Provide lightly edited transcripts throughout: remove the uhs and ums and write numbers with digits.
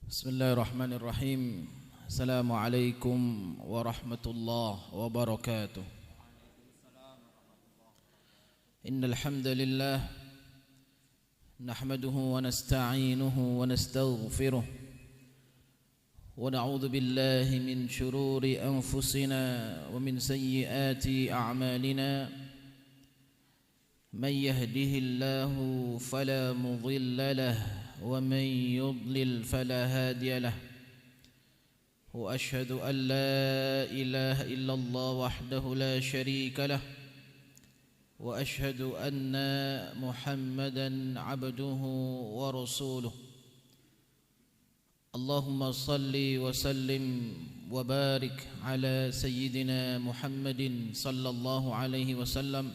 Bismillahirrahmanirrahim. Assalamualaikum warahmatullahi wabarakatuh. Innal hamdalillah nahmaduhu wa nasta'inuhu wa nastaghfiruh wa na'udzu billahi min shururi anfusina wa min sayyiati a'malina. Man yahdihillahu fala mudilla lahu ومن يضلل فلا هادي له وأشهد أن لا إله إلا الله وحده لا شريك له وأشهد أن محمدا عبده ورسوله اللهم صل وسلم وبارك على سيدنا محمد صلى الله عليه وسلم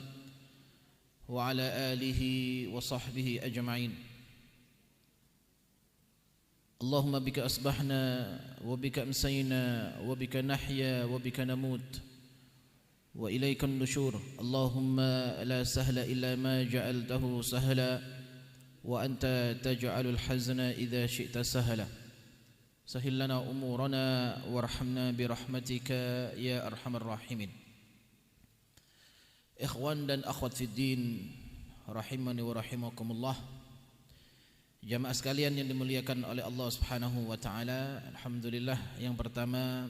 وعلى آله وصحبه أجمعين. اللهم بك أصبحنا وبك أمسينا وبك نحيا وبك نموت وإليك النشور. اللهم لا سهل إلا ما جعلته سهلا وأنت تجعل الحزن إذا شئت سهلا. سهل لنا أمورنا وارحمنا برحمتك يا أرحم الراحمين. Ikhwan dan akhwat fiddin rahimani wa rahimakumullah. Jamaah sekalian yang dimuliakan oleh Allah Subhanahu wa taala, alhamdulillah, yang pertama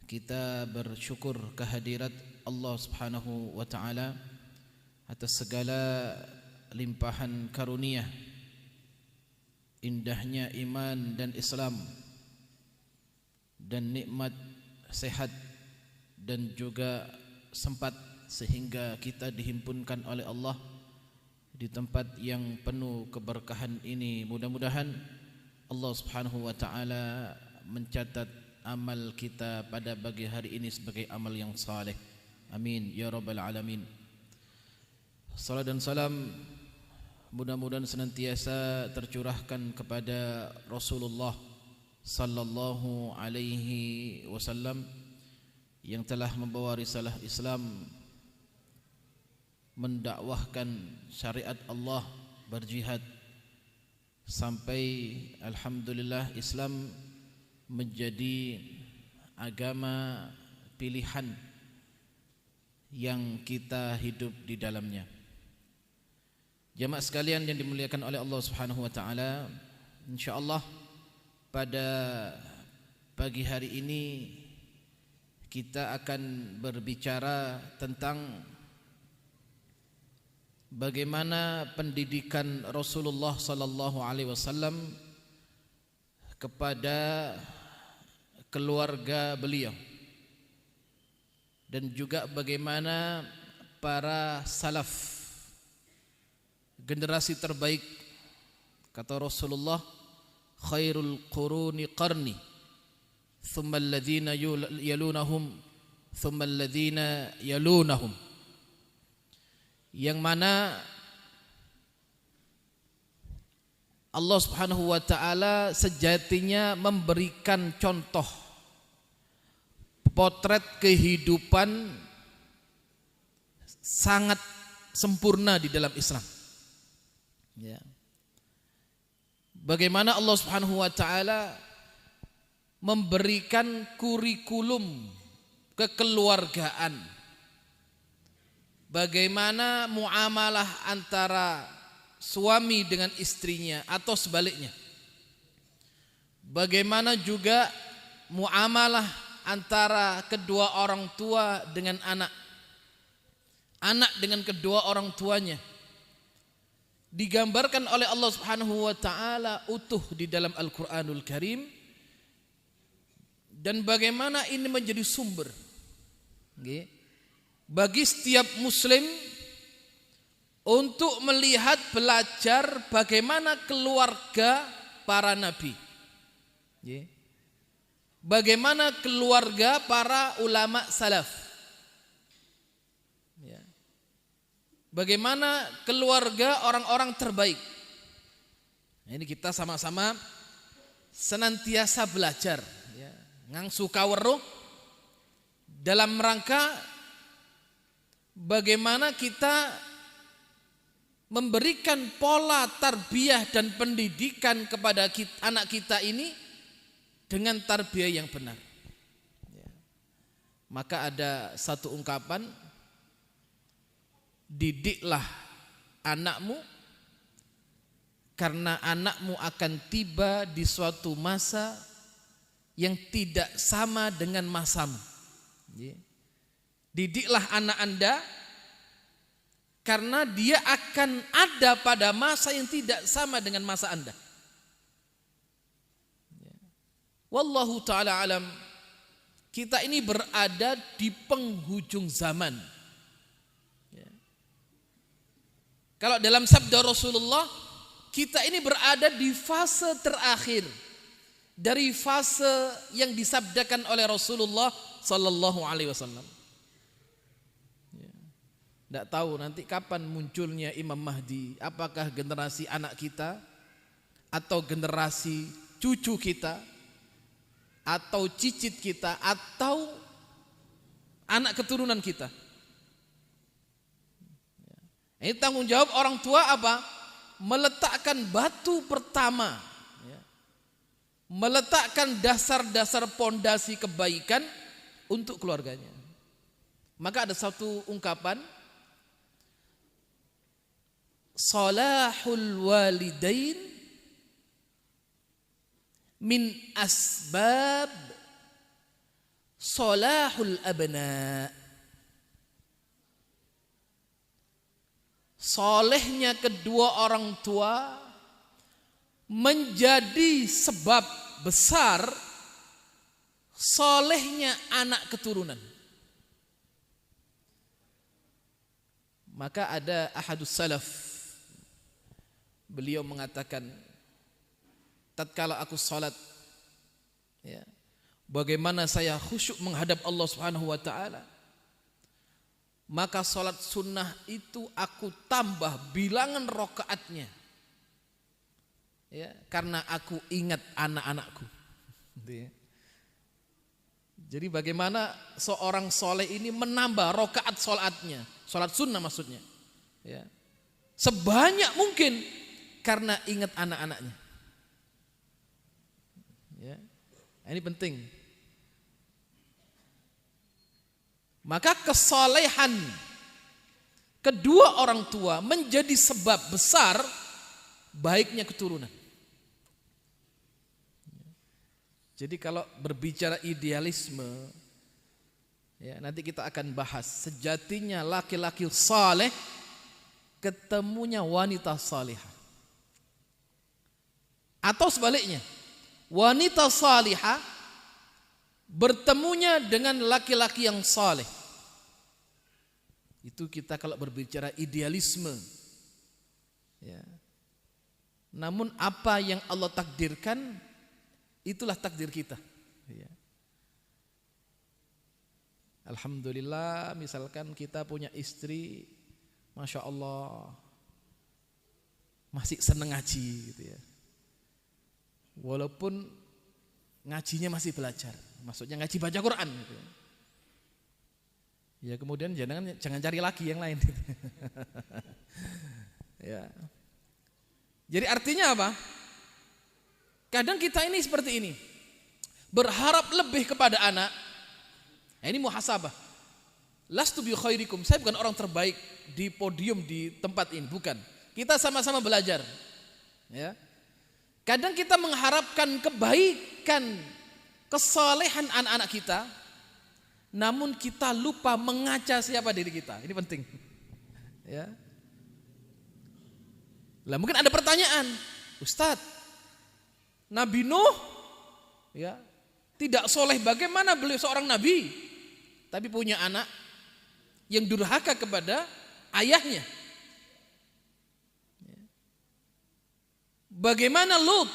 kita bersyukur kehadirat Allah Subhanahu wa taala atas segala limpahan karunia, indahnya iman dan Islam, dan nikmat sehat dan juga sempat sehingga kita dihimpunkan oleh Allah di tempat yang penuh keberkahan ini. Mudah-mudahan Allah Subhanahu wa taala mencatat amal kita pada pagi hari ini sebagai amal yang saleh. Amin ya rabbal alamin. Salat dan salam mudah-mudahan senantiasa tercurahkan kepada Rasulullah sallallahu alaihi wasallam yang telah membawa risalah Islam, mendakwahkan syariat Allah, berjihad sampai alhamdulillah Islam menjadi agama pilihan yang kita hidup di dalamnya. Jamaah sekalian yang dimuliakan oleh Allah Subhanahu wa taala, insyaallah pada pagi hari ini kita akan berbicara tentang bagaimana pendidikan Rasulullah sallallahu alaihi wasallam kepada keluarga beliau, dan juga bagaimana para salaf, generasi terbaik. Kata Rasulullah, khairul quruni qarni thumma alladhina yalunahum thumma alladhina yalunahum, yang mana Allah Subhanahu wa taala sejatinya memberikan contoh potret kehidupan sangat sempurna di dalam Islam. Ya. Bagaimana Allah Subhanahu wa taala memberikan kurikulum kekeluargaan, bagaimana muamalah antara suami dengan istrinya atau sebaliknya, bagaimana juga muamalah antara kedua orang tua dengan anak, anak dengan kedua orang tuanya, digambarkan oleh Allah Subhanahu wa taala utuh di dalam Al-Qur'anul Karim. Dan bagaimana ini menjadi sumber bagi setiap muslim untuk melihat, belajar bagaimana keluarga para nabi, bagaimana keluarga para ulama salaf, bagaimana keluarga orang-orang terbaik. Ini kita sama-sama senantiasa belajar, ngangsu kaweruh dalam rangka bagaimana kita memberikan pola tarbiyah dan pendidikan kepada anak kita ini dengan tarbiyah yang benar. Ya. Maka ada satu ungkapan, didiklah anakmu karena anakmu akan tiba di suatu masa yang tidak sama dengan masamu. Ya. Didiklah anak Anda karena dia akan ada pada masa yang tidak sama dengan masa Anda. Wallahu ta'ala alam. Kita ini berada di penghujung zaman. Kalau dalam sabda Rasulullah, kita ini berada di fase terakhir dari fase yang disabdakan oleh Rasulullah sallallahu alaihi wasallam. Tidak tahu nanti kapan munculnya Imam Mahdi. Apakah generasi anak kita, atau generasi cucu kita, atau cicit kita, atau anak keturunan kita. Ini tanggung jawab orang tua apa? Meletakkan batu pertama, meletakkan dasar-dasar pondasi kebaikan untuk keluarganya. Maka ada satu ungkapan, salahul walidain min asbab salahul abna. Solehnya kedua orang tua menjadi sebab besar solehnya anak keturunan. Maka ada ahadus salaf, beliau mengatakan, tatkala aku salat, ya, bagaimana saya khusyuk menghadap Allah Subhanahu wa taala, maka salat sunnah itu aku tambah bilangan rakaatnya, ya, karena aku ingat anak-anakku. Jadi bagaimana seorang soleh ini menambah rakaat salatnya, salat sunnah maksudnya, ya, sebanyak mungkin karena ingat anak-anaknya. Ya, ini penting. Maka kesolehan kedua orang tua menjadi sebab besar baiknya keturunan. Jadi kalau berbicara idealisme, ya, nanti kita akan bahas sejatinya laki-laki saleh ketemunya wanita salihah. Atau sebaliknya, wanita salihah bertemunya dengan laki-laki yang saleh. Itu kita kalau berbicara idealisme, ya. Namun apa yang Allah takdirkan, itulah takdir kita, ya. Alhamdulillah, misalkan kita punya istri, Masya Allah, masih seneng ngaji gitu ya. Walaupun ngajinya masih belajar, maksudnya ngaji baca Quran gitu. Ya kemudian jangan cari lagi yang lain. Ya. Jadi artinya apa? Kadang kita ini seperti ini, berharap lebih kepada anak. Nah, ini muhasabah. Lastu bi khairikum, saya bukan orang terbaik di podium di tempat ini, bukan. Kita sama-sama belajar. Ya. Kadang kita mengharapkan kebaikan, kesalehan anak-anak kita, namun kita lupa mengaca siapa diri kita. Ini penting. Ya. Lah mungkin ada pertanyaan, Ustadz, Nabi Nuh, ya, tidak soleh, bagaimana beliau seorang nabi tapi punya anak yang durhaka kepada ayahnya? Bagaimana Lut?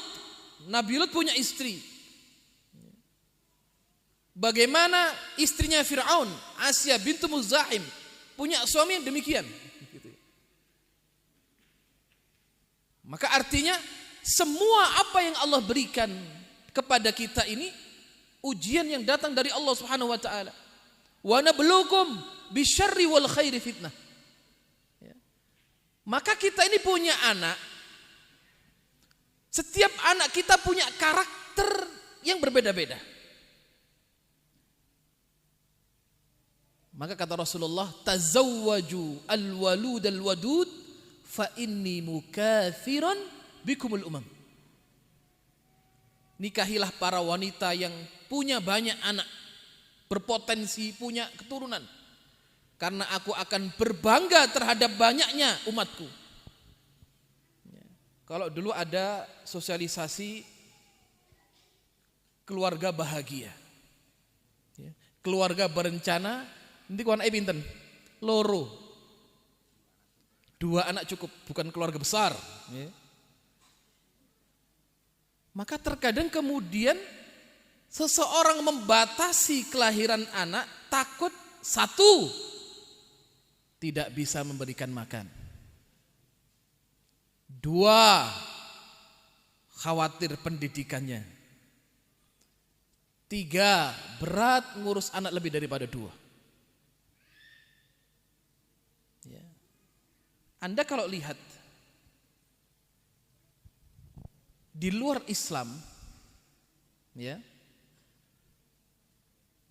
Nabi Lut punya istri. Bagaimana istrinya Fir'aun, Asya bintu Muzahim, punya suami yang demikian. Maka artinya semua apa yang Allah berikan kepada kita ini ujian yang datang dari Allah Subhanahu wa taala. Wa nabluukum bisyarri wal khairi fitnah. Ya. Maka kita ini punya anak. Setiap anak kita punya karakter yang berbeda-beda. Maka kata Rasulullah, tazawwaju al-walud al-wadud fa inni mukatsiran bikumul umam. Nikahilah para wanita yang punya banyak anak, berpotensi punya keturunan. Karena aku akan berbangga terhadap banyaknya umatku. Kalau dulu ada sosialisasi keluarga bahagia, keluarga berencana, nanti kawan pinten, loro, 2 anak cukup, bukan keluarga besar. Maka terkadang kemudian seseorang membatasi kelahiran anak, takut 1, tidak bisa memberikan makan, 2, khawatir pendidikannya, 3, berat ngurus anak lebih daripada 2. Anda kalau lihat di luar Islam, ya,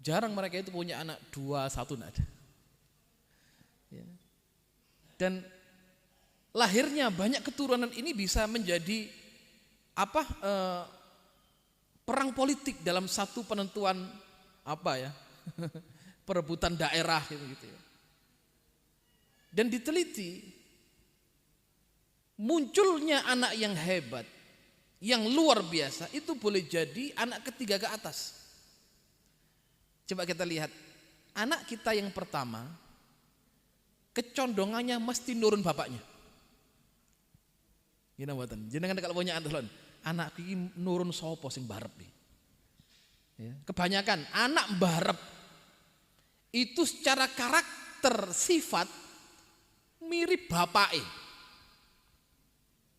jarang mereka itu punya anak 2, 1 enggak ada. Ya. Dan lahirnya banyak keturunan ini bisa menjadi perang politik dalam satu penentuan perebutan daerah gitu ya. Dan diteliti, munculnya anak yang hebat, yang luar biasa, itu boleh jadi anak ketiga ke atas. Coba kita lihat, anak kita yang pertama, kecondongannya mesti nurun bapaknya. Gini buatan, jenengan kalau punya anak ini nurun sopo sing barep. Ya. Kebanyakan anak barep itu secara karakter, sifat mirip bapaknya.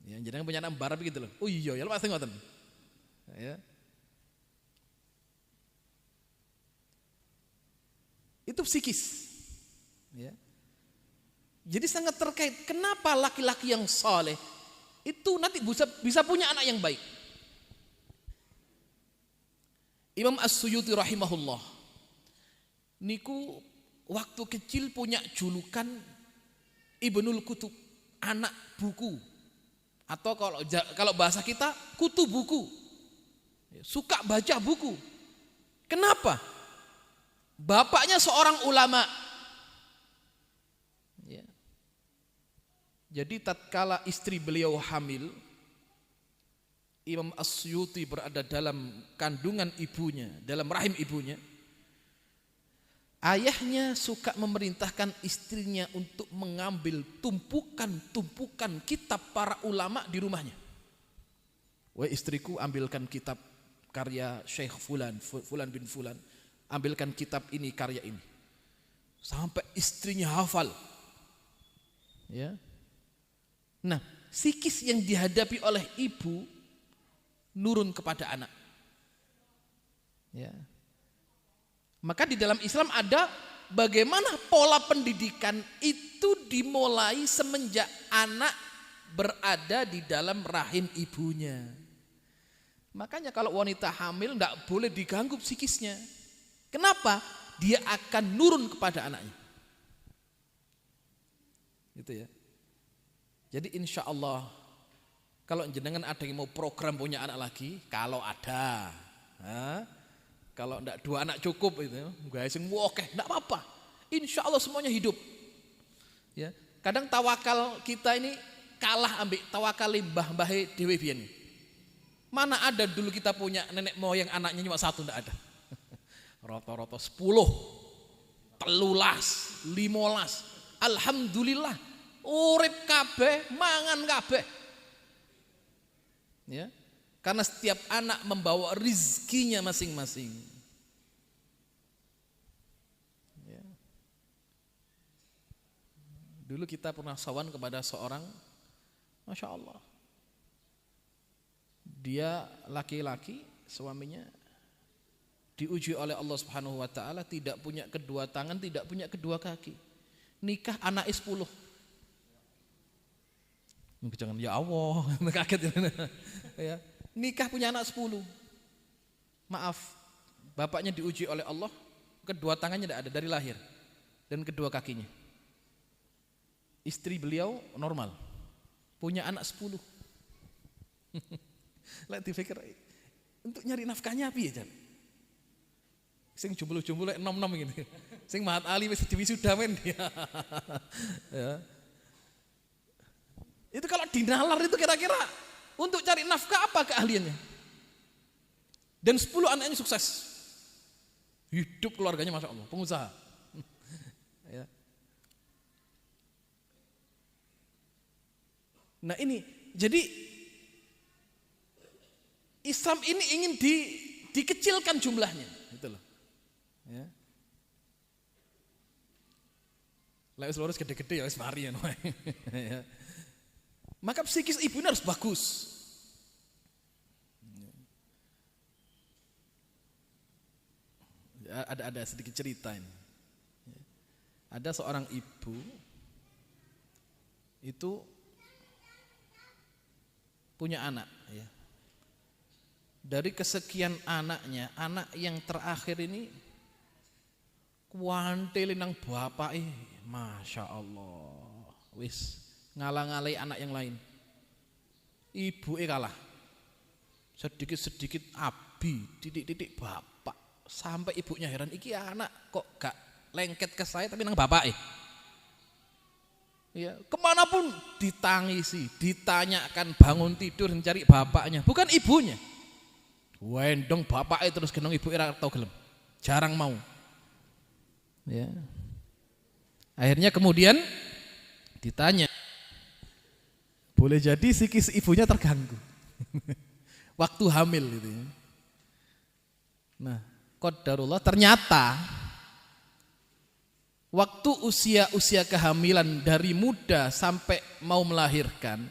Ya, jenengan punya anak barep gitu loh. Oh iya, ya pasti ngoten. Ya. Itu psikis. Ya. Jadi sangat terkait kenapa laki-laki yang soleh itu nanti bisa punya anak yang baik. Imam As-Suyuti rahimahullah niku waktu kecil punya julukan Ibnul Kutub, anak buku, atau kalau bahasa kita kutu buku, suka baca buku. Kenapa? Bapaknya seorang ulama. Ya. Jadi tatkala istri beliau hamil, Imam As-Suyuti berada dalam kandungan ibunya, dalam rahim ibunya. Ayahnya suka memerintahkan istrinya untuk mengambil tumpukan kitab para ulama di rumahnya. Wah istriku, ambilkan kitab karya Syekh Fulan bin Fulan, ambilkan kitab ini, karya ini. Sampai istrinya hafal. Ya. Nah, psikis yang dihadapi oleh ibu nurun kepada anak. Ya. Maka di dalam Islam ada bagaimana pola pendidikan itu dimulai semenjak anak berada di dalam rahim ibunya. Makanya kalau wanita hamil tidak boleh diganggu psikisnya. Kenapa? Dia akan nurun kepada anaknya. Gitu ya. Jadi insya Allah kalau jenengan ada yang mau program punya anak lagi, kalau ada, kalau enggak 2 anak cukup itu, guys, oke, enggak apa-apa. Insya Allah semuanya hidup. Ya, kadang tawakal kita ini kalah ambil tawakal mbah-mbahe dhewe biyen. Mana ada dulu kita punya nenek moyang anaknya cuma 1, enggak ada. Rata-rata 10, 13, 15. Alhamdulillah, urip kabeh, mangan kabeh. Ya. Karena setiap anak membawa rizkinya masing-masing. Ya. Dulu kita pernah sawan kepada seorang, Masya Allah, dia laki-laki, suaminya diuji oleh Allah Subhanahu Wa Taala, tidak punya kedua tangan, tidak punya kedua kaki, nikah anak 10. Jangan ya Allah, kaget ya. Nikah punya anak 10. maaf, bapaknya diuji oleh Allah, kedua tangannya tidak ada dari lahir dan kedua kakinya. Istri beliau normal, punya anak 10. Lihat dipikir untuk nyari nafkahnya apa ya, Jan? Sing jomblo-jomblo nom-nom gitu. Sing Mahat Ali wis diwisuda men dia. Ya. Itu kalau dinalar itu kira-kira untuk cari nafkah apa keahliannya? Dan 10 anaknya sukses. Hidup keluarganya Masya Allah, pengusaha. Ya. Nah ini, jadi Islam ini ingin dikecilkan jumlahnya, gitu loh. Ya. Lewis lurus gede-gede ya wis mari ya. Maka psikis ibunya harus bagus. Ada sedikit cerita ini. Ada seorang ibu itu punya anak ya. Dari kesekian anaknya, anak yang terakhir ini kuantele nang bapake, Masya Allah, wis ngalah-ngalai anak yang lain. Ibuke kalah. Sedikit-sedikit abi, titik-titik bapak. Sampai ibunya heran, iki anak kok gak lengket ke saya tapi nang bapake. Ya, kemanapun ditangisi, ditanyakan bangun tidur mencari bapaknya, bukan ibunya. Wendong bapaknya terus genong ibu ora tau gelem. Jarang mau. Ya. Akhirnya kemudian ditanya, boleh jadi psikis ibunya terganggu waktu hamil gitu ya. Nah, qadarullah ternyata waktu usia kehamilan dari muda sampai mau melahirkan,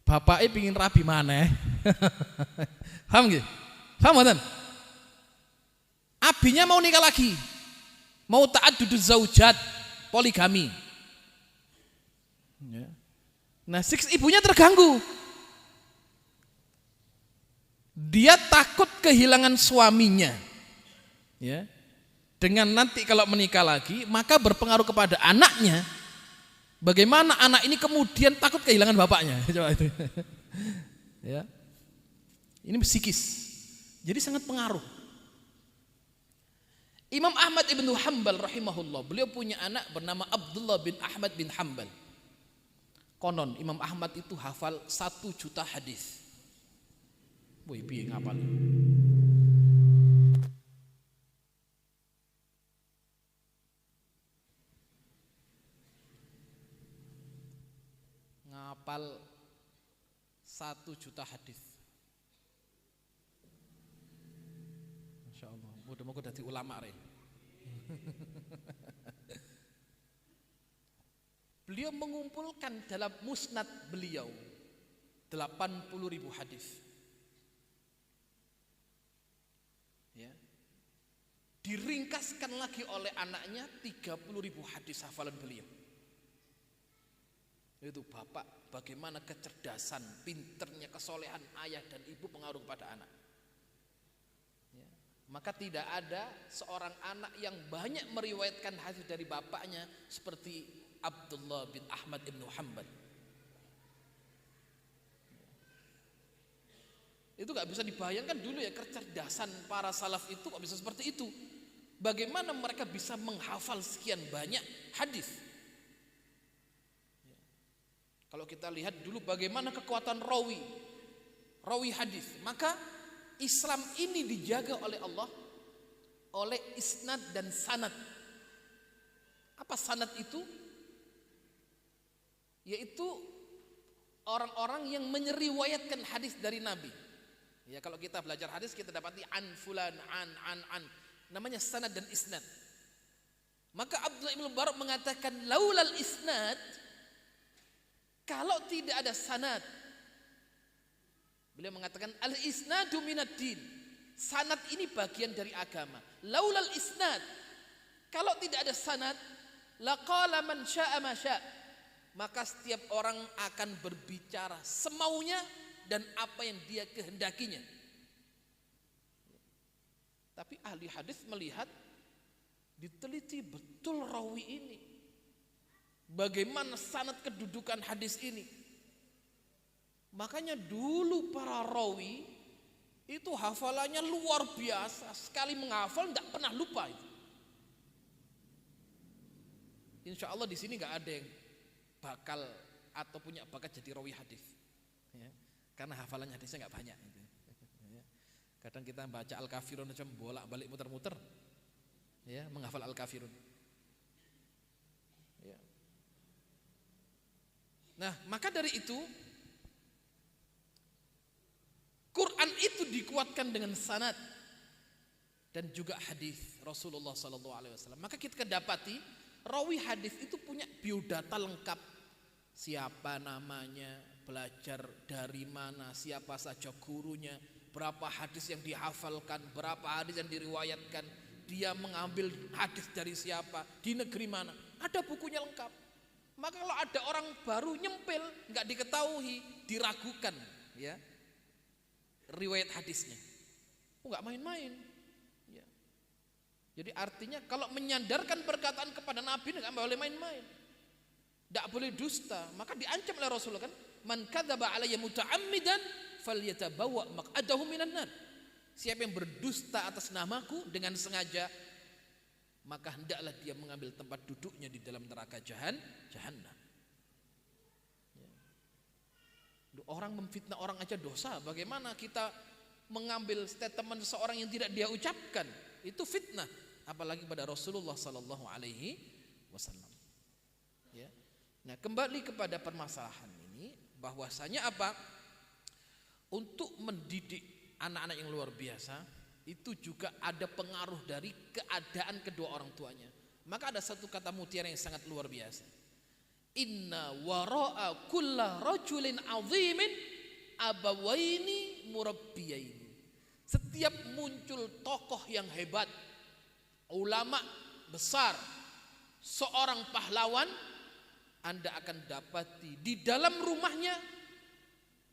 bapaknya pingin rabi maneh. Paham gak? Paham gak? Abinya mau nikah lagi, mau ta'adduduz zaujat, poligami. Ya. Nah, ibunya terganggu. Dia takut kehilangan suaminya. Ya. Dengan nanti kalau menikah lagi, maka berpengaruh kepada anaknya. Bagaimana anak ini kemudian takut kehilangan bapaknya? Coba itu. Ya. Ini psikis. Jadi sangat pengaruh. Imam Ahmad ibn Hanbal rahimahullah, beliau punya anak bernama Abdullah bin Ahmad bin Hanbal. Konon Imam Ahmad itu hafal 1 juta hadis. Woi, piye ngapal? Ngapal 1 juta hadis. Masya Allah, mudah-mudahan dadi ulama re. Beliau mengumpulkan dalam musnad beliau 80.000 hadis. Ya. Diringkaskan lagi oleh anaknya 30.000 hadis hafalan beliau. Itu bapak, bagaimana kecerdasan, pinternya, kesolehan ayah dan ibu pengaruh pada anak. Ya. Maka tidak ada seorang anak yang banyak meriwayatkan hadis dari bapaknya seperti Abdullah bin Ahmad ibn Hanbal. Itu gak bisa dibayangkan dulu ya, kecerdasan para salaf itu kok bisa seperti itu. Bagaimana mereka bisa menghafal sekian banyak hadis. Kalau kita lihat dulu bagaimana kekuatan rawi hadis, maka Islam ini dijaga oleh Allah oleh isnad dan sanad. Apa sanad itu? Yaitu orang-orang yang menyeriwayatkan hadis dari Nabi. Ya, kalau kita belajar hadis kita dapati an fulan an. Namanya sanad dan isnad. Maka Abdullah bin Mubarak mengatakan laulal isnad, kalau tidak ada sanad. Beliau mengatakan al isnadu minad din. Sanad ini bagian dari agama. Laulal isnad, kalau tidak ada sanad, laqala man syaa ma syaa. Maka setiap orang akan berbicara semaunya dan apa yang dia kehendakinya. Tapi ahli hadis melihat, diteliti betul rawi ini, bagaimana sanad kedudukan hadis ini. Makanya dulu para rawi itu hafalannya luar biasa, sekali menghafal tidak pernah lupa itu. Insya Allah di sini nggak ada yang bakal atau punya bakat jadi rawi hadis, ya, karena hafalannya hadisnya nggak banyak. Kadang kita baca Al-Kafirun macam bolak-balik muter-muter, ya, menghafal Al-Kafirun. Ya. Nah, maka dari itu Quran itu dikuatkan dengan sanad dan juga hadis Rasulullah SAW. Maka kita dapati rawi hadis itu punya biodata lengkap, siapa namanya, belajar dari mana, siapa saja gurunya, berapa hadis yang dihafalkan, berapa hadis yang diriwayatkan, dia mengambil hadis dari siapa, di negeri mana, ada bukunya lengkap. Maka kalau ada orang baru nyempil, nggak diketahui, diragukan, ya, riwayat hadisnya, nggak main-main. Ya. Jadi artinya kalau menyandarkan perkataan kepada Nabi nggak boleh main-main, nggak boleh dusta. Maka diancam oleh Rasulullah kan, man kadzaba alayya muta'ammidan falyatabawa maq'adahu minan nar. Siapa yang berdusta atas namaku dengan sengaja, maka hendaklah dia mengambil tempat duduknya di dalam neraka jahannam. Ya. Orang memfitnah orang aja dosa, bagaimana kita mengambil statement seseorang yang tidak dia ucapkan? Itu fitnah, apalagi pada Rasulullah sallallahu alaihi wasallam. Ya. Nah, kembali kepada permasalahan ini, bahwasanya apa? Untuk mendidik anak-anak yang luar biasa itu juga ada pengaruh dari keadaan kedua orang tuanya. Maka ada satu kata mutiara yang sangat luar biasa. Inna wara'a kulla rajulin azimin abawaini murabbiyaini. Setiap muncul tokoh yang hebat, ulama besar, seorang pahlawan, Anda akan dapati di dalam rumahnya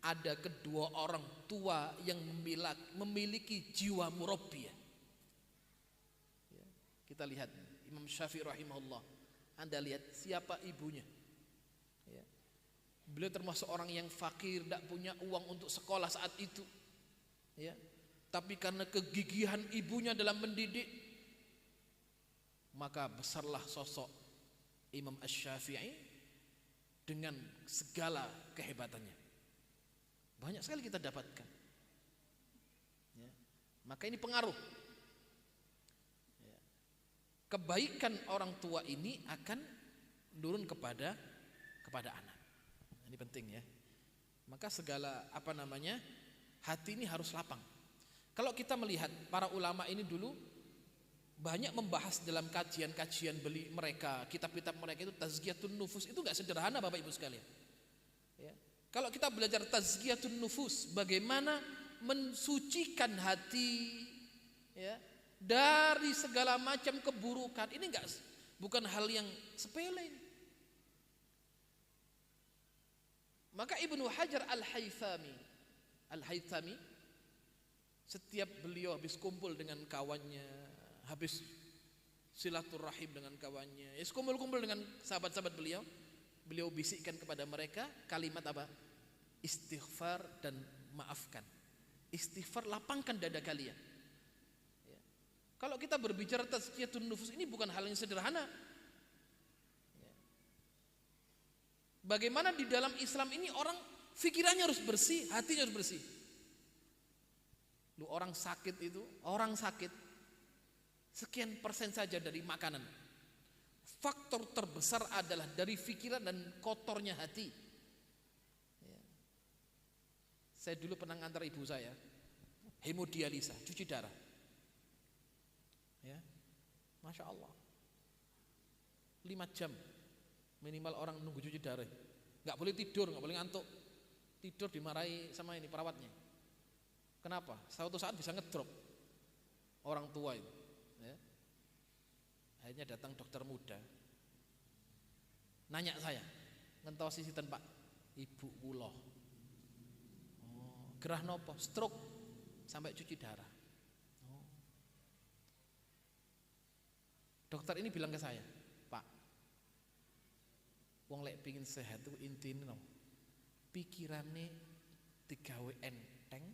ada kedua orang tua yang memiliki jiwa murabbiyah. Ya, kita lihat Imam Syafi'i rahimahullah. Anda lihat siapa ibunya. Ya. Beliau termasuk orang yang fakir, tidak punya uang untuk sekolah saat itu. Ya. Tapi karena kegigihan ibunya dalam mendidik, maka besarlah sosok Imam Asy-Syafi'i dengan segala kehebatannya. Banyak sekali kita dapatkan. Ya. Maka ini pengaruh. Ya. Kebaikan orang tua ini akan turun kepada anak. Ini penting ya. Maka segala hati ini harus lapang. Kalau kita melihat para ulama ini dulu banyak membahas dalam kajian-kajian mereka, kitab-kitab mereka itu tazkiyatun nufus, itu enggak sederhana Bapak Ibu sekalian. Ya. Kalau kita belajar tazkiyatun nufus, bagaimana mensucikan hati, ya, dari segala macam keburukan, ini bukan hal yang sepele. Maka Ibnu Hajar Al-Haythami, setiap beliau habis kumpul dengan kawannya, habis silaturahim dengan kawannya, kumpul-kumpul dengan sahabat-sahabat beliau bisikkan kepada mereka kalimat apa? Istighfar dan maafkan. Istighfar, lapangkan dada kalian. Ya. Kalau kita berbicara tazkiyatun nufus, ini bukan hal yang sederhana. Ya. Bagaimana di dalam Islam ini orang pikirannya harus bersih, hatinya harus bersih. Orang sakit sekian persen saja dari makanan. Faktor terbesar adalah dari pikiran dan kotornya hati. Ya. Saya dulu pernah ngantar ibu saya hemodialisa, cuci darah. Ya. Masya Allah, 5 jam minimal orang nunggu cuci darah. Gak boleh tidur, gak boleh ngantuk. Tidur dimarahi sama ini perawatnya. Kenapa? Suatu saat bisa ngedrop orang tua itu. Ya. Akhirnya datang dokter muda, nanya saya, ngentos sisitan Pak, ibu kula, gerah nopo, stroke sampai cuci darah. Dokter ini bilang ke saya, Pak, wong lek pengin sehat itu intinya no, pikirannya digawe enteng,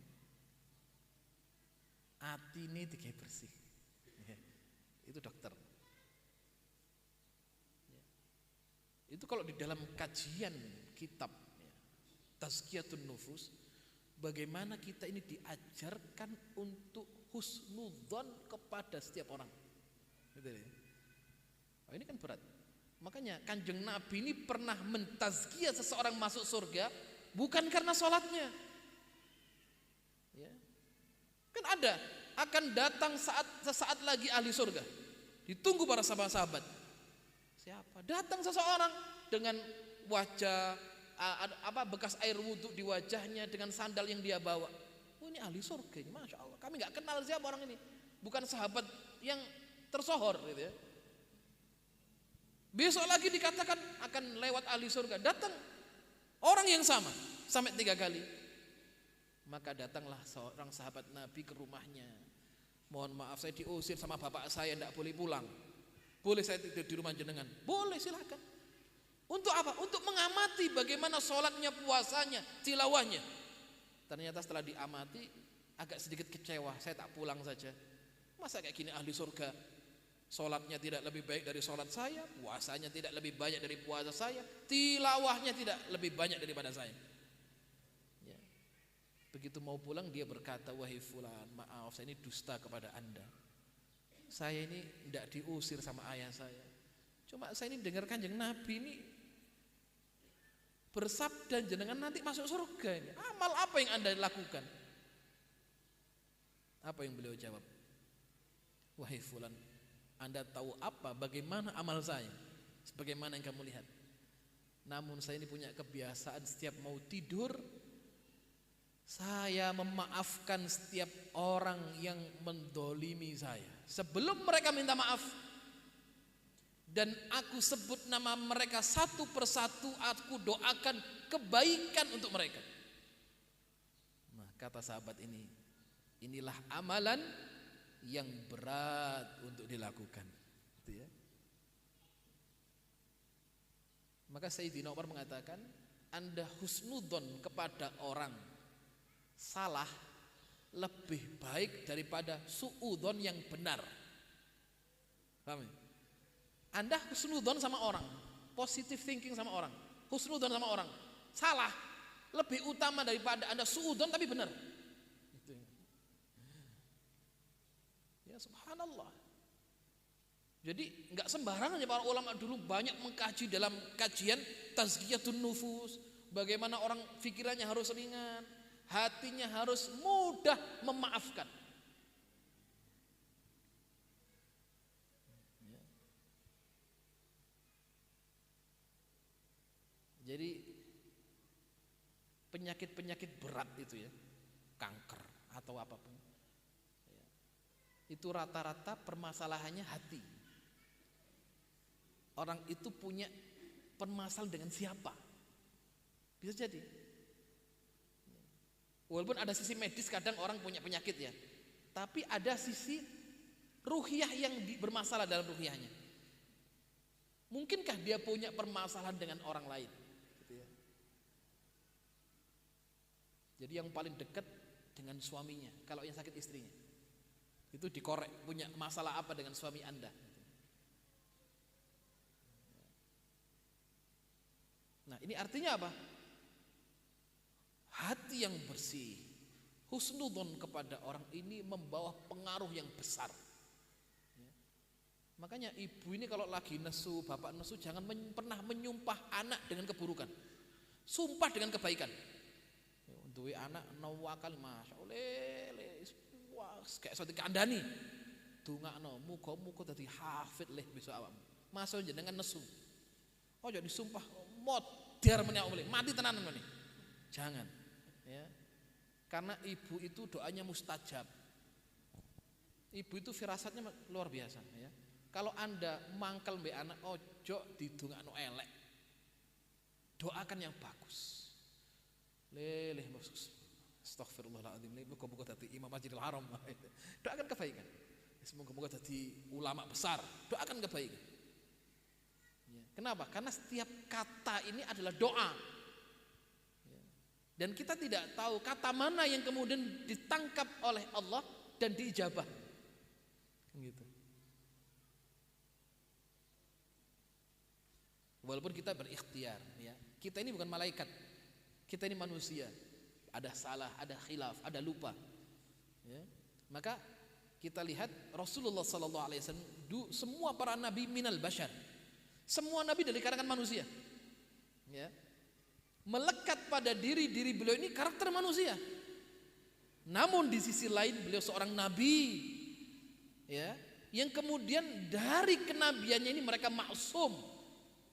atine digawe bersih. Itu dokter. Itu kalau di dalam kajian kitab Tazkiyatun Nufus, bagaimana kita ini diajarkan untuk husnudzon kepada setiap orang. Gitu ya. Oh, ini kan berat. Makanya Kanjeng Nabi ini pernah mentazkiyah seseorang masuk surga bukan karena sholatnya. Ya. Kan ada akan datang sesaat lagi ahli surga. Ditunggu para sahabat-sahabat. Siapa? Datang seseorang dengan wajah bekas air wudhu di wajahnya, dengan sandal yang dia bawa. Oh, ini ahli surga ini, masya Allah. Kami nggak kenal siapa orang ini, bukan sahabat yang tersohor, gitu ya. Besok lagi dikatakan akan lewat ahli surga, datang orang yang sama sampai 3 kali. Maka datanglah seorang sahabat Nabi ke rumahnya. Mohon maaf, saya diusir sama bapak saya, tidak boleh pulang. Boleh saya tidur di rumah jenengan? Boleh, silakan. Untuk apa? Untuk mengamati bagaimana sholatnya, puasanya, tilawahnya. Ternyata setelah diamati agak sedikit kecewa. Saya tak pulang saja. Masa kayak gini ahli surga, sholatnya tidak lebih baik dari sholat saya, puasanya tidak lebih banyak dari puasa saya, tilawahnya tidak lebih banyak daripada saya. Ya. Begitu mau pulang dia berkata, wahai fulan, maaf saya ini dusta kepada anda. Saya ini tidak diusir sama ayah saya. Cuma saya ini dengar Kanjeng Nabi ini bersabda jenengan nanti masuk surga ini. Amal apa yang anda lakukan? Apa yang beliau jawab? Wahai fulan, anda tahu apa bagaimana amal saya? Sebagaimana yang kamu lihat. Namun saya ini punya kebiasaan setiap mau tidur, saya memaafkan setiap orang yang mendolimi saya sebelum mereka minta maaf, dan aku sebut nama mereka satu persatu, aku doakan kebaikan untuk mereka. Nah, kata sahabat ini, inilah amalan yang berat untuk dilakukan, gitu ya. Maka Sayyidina Umar mengatakan, anda husnudzon kepada orang salah lebih baik daripada suudzon yang benar. Paham ya? Anda husnudzon sama orang, positive thinking sama orang, husnudzon sama orang salah lebih utama daripada Anda suudzon tapi benar. Itu ya, subhanallah. Jadi nggak sembarangan ya para ulama dulu banyak mengkaji dalam kajian Tazkiyatun Nufus, bagaimana orang pikirannya harus ringan, hatinya harus mudah memaafkan. Ya. Jadi penyakit-penyakit berat itu ya, kanker atau apapun, ya, itu rata-rata permasalahannya hati. Orang itu punya permasalahan dengan siapa? Bisa jadi. Walaupun ada sisi medis, kadang orang punya penyakit ya, tapi ada sisi ruhiyah yang bermasalah dalam ruhiyahnya. Mungkinkah dia punya permasalahan dengan orang lain? Gitu ya. Jadi yang paling dekat dengan suaminya, kalau yang sakit istrinya, itu dikorek, punya masalah apa dengan suami anda. Nah, ini artinya apa? Hati yang bersih, husnudzon kepada orang ini membawa pengaruh yang besar. Ya. Makanya ibu ini kalau lagi nesu, bapak nesu, jangan pernah menyumpah anak dengan keburukan. Sumpah dengan kebaikan. Ya, untuk anak nawakal, masya Allah, wah, kayak suatu kandani. Dungakno, muga-muga dadi hafid leh besok awakmu. Masuk jenengan nesu. Oh jadi sumpah modar meneh mati tenanan meneh. Jangan. Ya. Karena ibu itu doanya mustajab. Ibu itu firasatnya luar biasa ya. Kalau anda mangkel mbek anak, ojo didongakno elek. Doakan yang bagus. Leleh maksud. Astagfirullahaladzim. Muga-muga dadi imam Masjidil Haram. Doakan kebaikan. Semoga-moga jadi ulama besar. Doakan kebaikan. Ya. Kenapa? Karena setiap kata ini adalah doa. Ya. Dan kita tidak tahu kata mana yang kemudian ditangkap oleh Allah dan diijabah. Gitu. Walaupun kita berikhtiar, ya. Kita ini bukan malaikat. Kita ini manusia. Ada salah, ada khilaf, ada lupa. Ya. Maka kita lihat Rasulullah sallallahu alaihi wasallam, semua para nabi minal bashar. Semua nabi dari kalangan manusia. Ya. Melekat pada diri beliau ini karakter manusia. Namun di sisi lain beliau seorang nabi, ya, yang kemudian dari kenabiannya ini mereka maksum,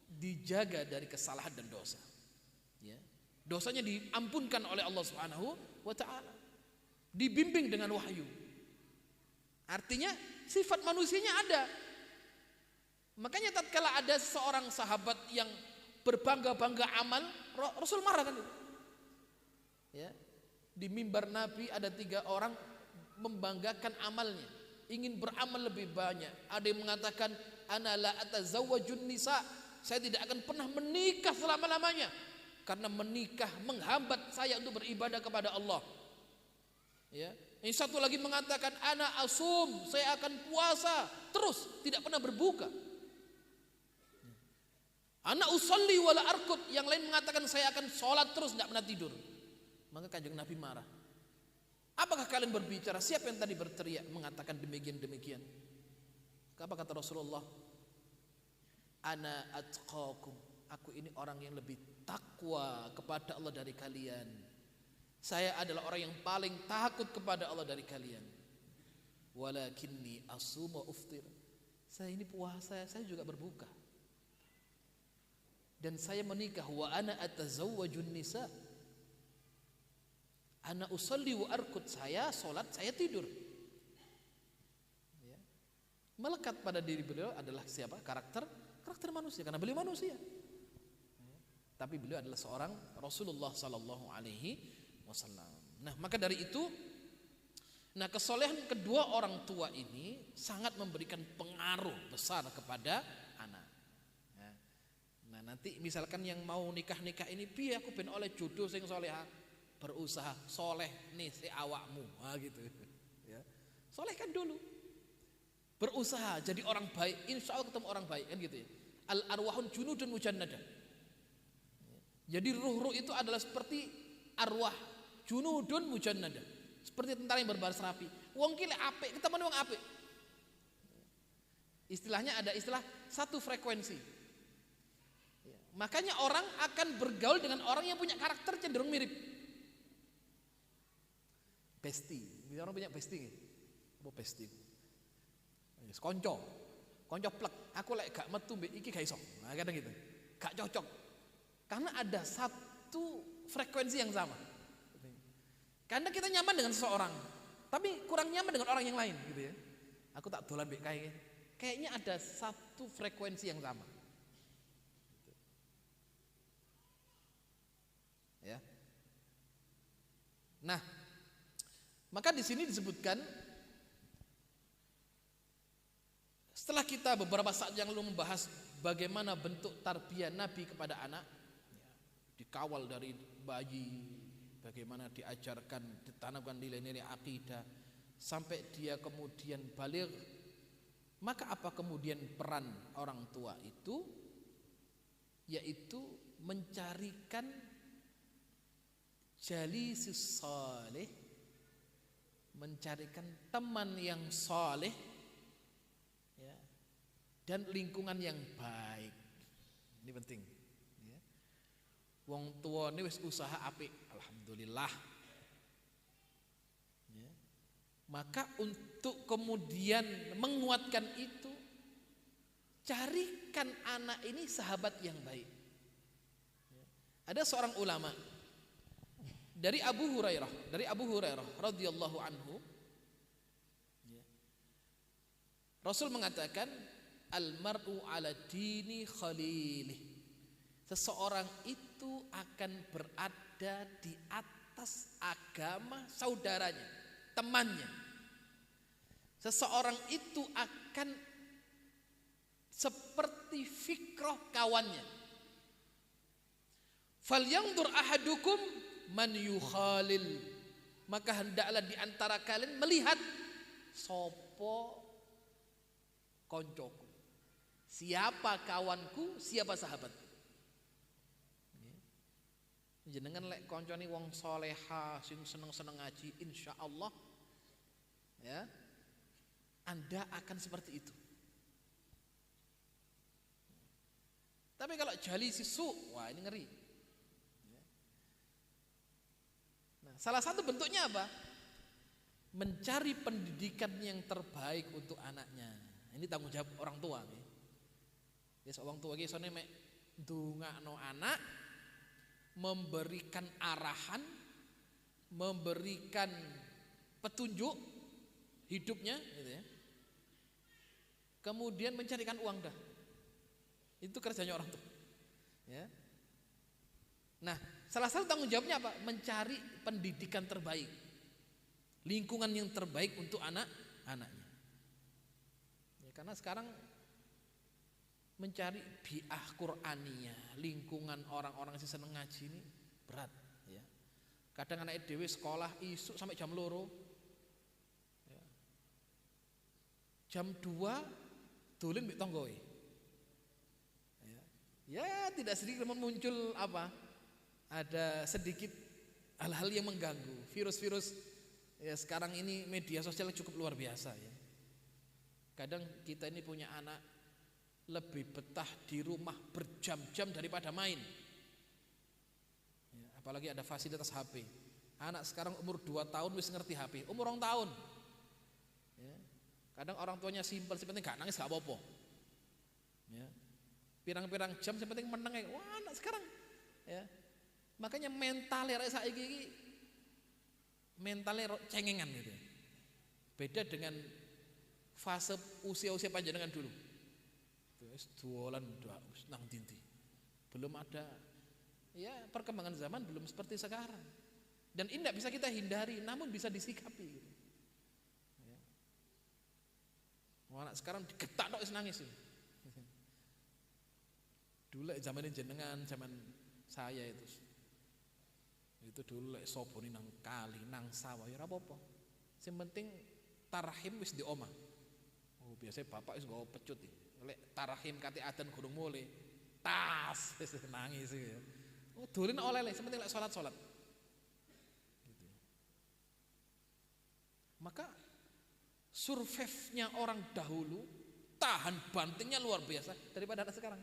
dijaga dari kesalahan dan dosa. Ya. Dosanya diampunkan oleh Allah Subhanahu wa taala. Dibimbing dengan wahyu. Artinya sifat manusianya ada. Makanya tatkala ada seorang sahabat yang berbangga-bangga amal, Rasul marah kan itu. Ya. Di mimbar Nabi ada 3 orang membanggakan amalnya, ingin beramal lebih banyak. Ada yang mengatakan ana la atazawwajun nisa, saya tidak akan pernah menikah selama-lamanya karena menikah menghambat saya untuk beribadah kepada Allah. Ya. Yang satu lagi mengatakan ana asum, saya akan puasa terus, tidak pernah berbuka. Ana usolli wala arkut, yang lain mengatakan saya akan sholat terus, tidak pernah tidur. Maka Kanjeng Nabi marah. Apakah kalian berbicara? Siapa yang tadi berteriak mengatakan demikian? Apa kata Rasulullah? Ana atqakum, aku ini orang yang lebih takwa kepada Allah dari kalian. Saya adalah orang yang paling takut kepada Allah dari kalian. Walakinni asuma uftir. Saya ini puasa, saya juga berbuka. Dan saya menikah. Wa ana atazawwajun nisa. Ana usalli wa arkut. Saya sholat, saya tidur. Ya. Melekat pada diri beliau adalah siapa? Karakter manusia. Karena beliau manusia. Ya. Tapi beliau adalah seorang Rasulullah sallallahu alaihi wasallam. Nah, maka dari itu, kesolehan kedua orang tua ini sangat memberikan pengaruh besar kepada anak. Nah, nanti misalkan yang mau nikah ini, piye aku ben oleh jodoh sing soleha, berusaha soleh nih si awakmu, gitu. Ya. Solehkan dulu, berusaha jadi orang baik, insya Allah ketemu orang baik kan gitu ya. Al arwahun junudun mujannada. Jadi ruh-ruh itu adalah seperti arwah junudun mujannada, seperti tentara yang berbaris rapi. Wong ki lek apik ketemu wong apik. Istilahnya ada istilah satu frekuensi. Ya. Makanya orang akan bergaul dengan orang yang punya karakter cenderung mirip. Bestie, bisa orang punya bestie nggih? Apa bestie? Konco plek. Aku lek gak metu mbek iki gak iso. Nah, kadang gitu. Gak cocok. Karena ada satu frekuensi yang sama. Karena kita nyaman dengan seseorang, tapi kurang nyaman dengan orang yang lain, gitu ya. Aku tak dolan mbek kayaknya ada satu frekuensi yang sama. Ya. Nah, maka di sini disebutkan setelah kita beberapa saat yang lalu membahas bagaimana bentuk tarbiyah Nabi kepada anak, ya, dikawal dari bayi, bagaimana diajarkan, ditanamkan nilai-nilai akidah sampai dia kemudian baligh. Maka apa kemudian peran orang tua itu? Yaitu mencarikan jalisus salih, mencarikan teman yang saleh, ya, dan lingkungan yang baik. Ini penting. Ya. Wong tua ini wis usaha apik, alhamdulillah. Ya. Maka untuk kemudian menguatkan itu, carikan anak ini sahabat yang baik. Ya. Ada seorang ulama dari Abu Hurairah radhiyallahu anhu, ya, Rasul mengatakan al-mar'u ala dini khalilih, seseorang itu akan berada di atas agama saudaranya, temannya. Seseorang itu akan seperti fikrah kawannya. Falyanzur ahadukum man yukhalil. Maka hendaklah di antara kalian melihat sopo koncoku. Siapa kawanku, siapa sahabatku. Jenengan lek koncone wong soleha sing seneng-seneng ngaji, insyaallah ya, Anda akan seperti itu. Tapi kalau jali sisu, wah ini ngeri. Nah, salah satu bentuknya apa? Mencari pendidikan yang terbaik untuk anaknya. Ini tanggung jawab orang tua nih. Ya seorang tua iki isone mek ndongakno anak, memberikan arahan, memberikan petunjuk hidupnya gitu ya. Kemudian mencarikan uang dah. Itu kerjanya orang tua. Ya. Nah, salah satu tanggung jawabnya apa? Mencari pendidikan terbaik. Lingkungan yang terbaik untuk anak-anaknya. Ya, karena sekarang mencari bi'ah Qur'aniyah, lingkungan orang-orang yang seneng ngaji ini berat ya. Kadang anak dhewe sekolah isuk sampai jam 2 ya. Jam 2 dolen mbek tanggoe. Ya, tidak sedikit muncul apa? Ada sedikit hal-hal yang mengganggu. Virus-virus ya sekarang ini media sosial cukup luar biasa ya. Kadang kita ini punya anak lebih betah di rumah berjam-jam daripada main ya, apalagi ada fasilitas HP. Anak sekarang umur 2 tahun wis ngerti HP, umur 2 tahun ya. Kadang orang tuanya simpel, yang penting gak nangis gak apa-apa ya. Pirang-pirang jam yang penting meneng. Wah anak sekarang ya. Makanya mentalnya saiki iki mentalnya cengengan gitu. Beda dengan fase usia-usia panjenengan dulu. Wis dolan nang dinti. Belum ada ya, perkembangan zaman belum seperti sekarang. Dan ini tidak bisa kita hindari, namun bisa disikapi gitu. Ya. Anak sekarang digetak tok wis nangis. Dulu zaman jenengan, zaman saya itu dulu lek soboni nang kali, nang sawah ya ora apa-apa. Sing penting tarhim wis di omah. Oh, biasanya bapak wis nggawa pecut iki. Lek tarhim kate adzan gurung mule, tas wis nangis ya. Oh, dolen oleh sing penting lek salat. Gitu. Maka survive-nya orang dahulu, tahan bantingnya luar biasa daripada anak sekarang.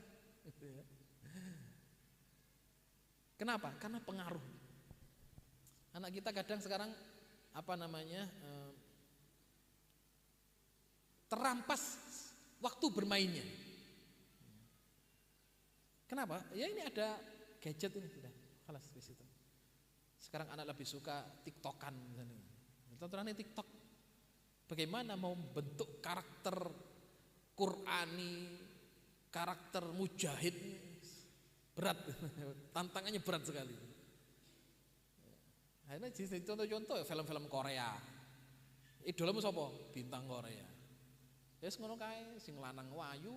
Kenapa? Karena pengaruh. Anak kita kadang sekarang terampas waktu bermainnya. Kenapa? Ya ini ada gadget ini sudah. Kelas di situ. Sekarang anak lebih suka TikTokan misalnya. Tontonannya TikTok. Bagaimana mau bentuk karakter Qur'ani, karakter mujahid, berat. Tantangannya berat sekali. Akhirnya contoh-contoh ya film-film Korea. Idolamu sapa? Bintang Korea. Wis ngono kae, sing lanang wayu,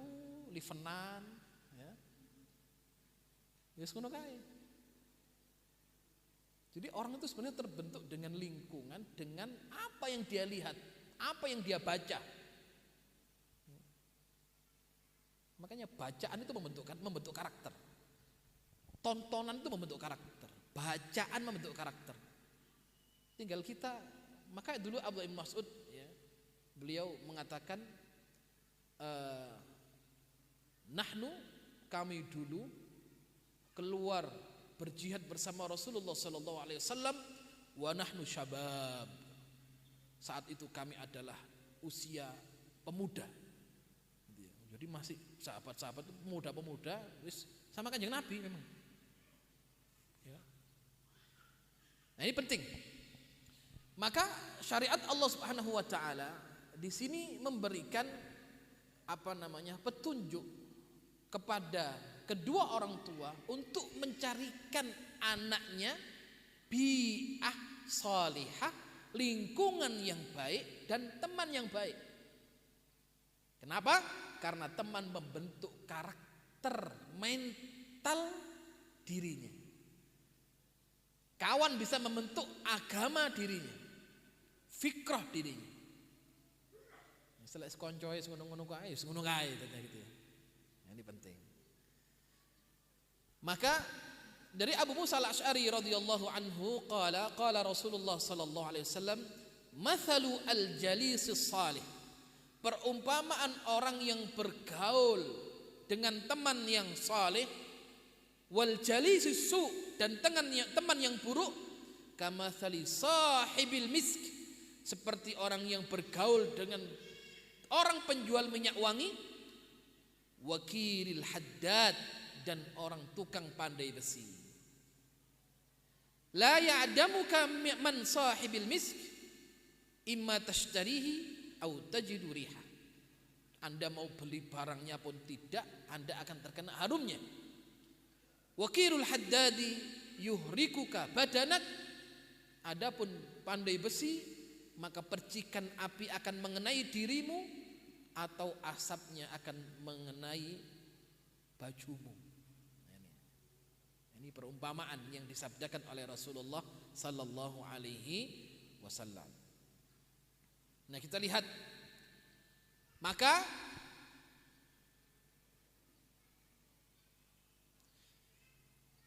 livenan, ya. Wis ngono kae. Jadi orang itu sebenarnya terbentuk dengan lingkungan, dengan apa yang dia lihat, apa yang dia baca. Makanya bacaan itu membentuk karakter. Tontonan itu membentuk karakter. Bacaan membentuk karakter. Tinggal kita, maka dulu Abdullah bin Mas'ud ya, beliau mengatakan nahnu, kami dulu keluar berjihad bersama Rasulullah sallallahu alaihi wasallam wa nahnu syabab. Saat itu kami adalah usia pemuda. Jadi masih sahabat-sahabat pemuda-pemuda wis sama Kanjeng Nabi memang. Ya. Nah, ini penting. Maka syariat Allah Subhanahu wa taala di sini memberikan petunjuk kepada kedua orang tua untuk mencarikan anaknya bi'ah salihah, lingkungan yang baik dan teman yang baik. Kenapa? Karena teman membentuk karakter mental dirinya. Kawan bisa membentuk agama dirinya, fikrah dirinya. Misalnya sekoncoy ngono-ngono kae, ngono kae gitu ya. Ini penting. Maka dari Abu Musa al-Asy'ari radhiyallahu anhu qala Rasulullah sallallahu alaihi wasallam, "Mathalu al-jalisis salih." Perumpamaan orang yang bergaul dengan teman yang saleh, wal jalisis su, dan teman yang buruk, kamathali sahibil misk, seperti orang yang bergaul dengan orang penjual minyak wangi, wakiril haddad, dan orang tukang pandai besi. La ya'damuka man sahibil misk imma tashtarihi au tajidu riha. Anda mau beli barangnya pun tidak, Anda akan terkena harumnya. Wakirul haddadi yuhrikuka badanak. Adapun pandai besi, maka percikan api akan mengenai dirimu atau asapnya akan mengenai bajumu. Ini perumpamaan yang disabdakan oleh Rasulullah sallallahu alaihi wasallam. Nah, kita lihat, maka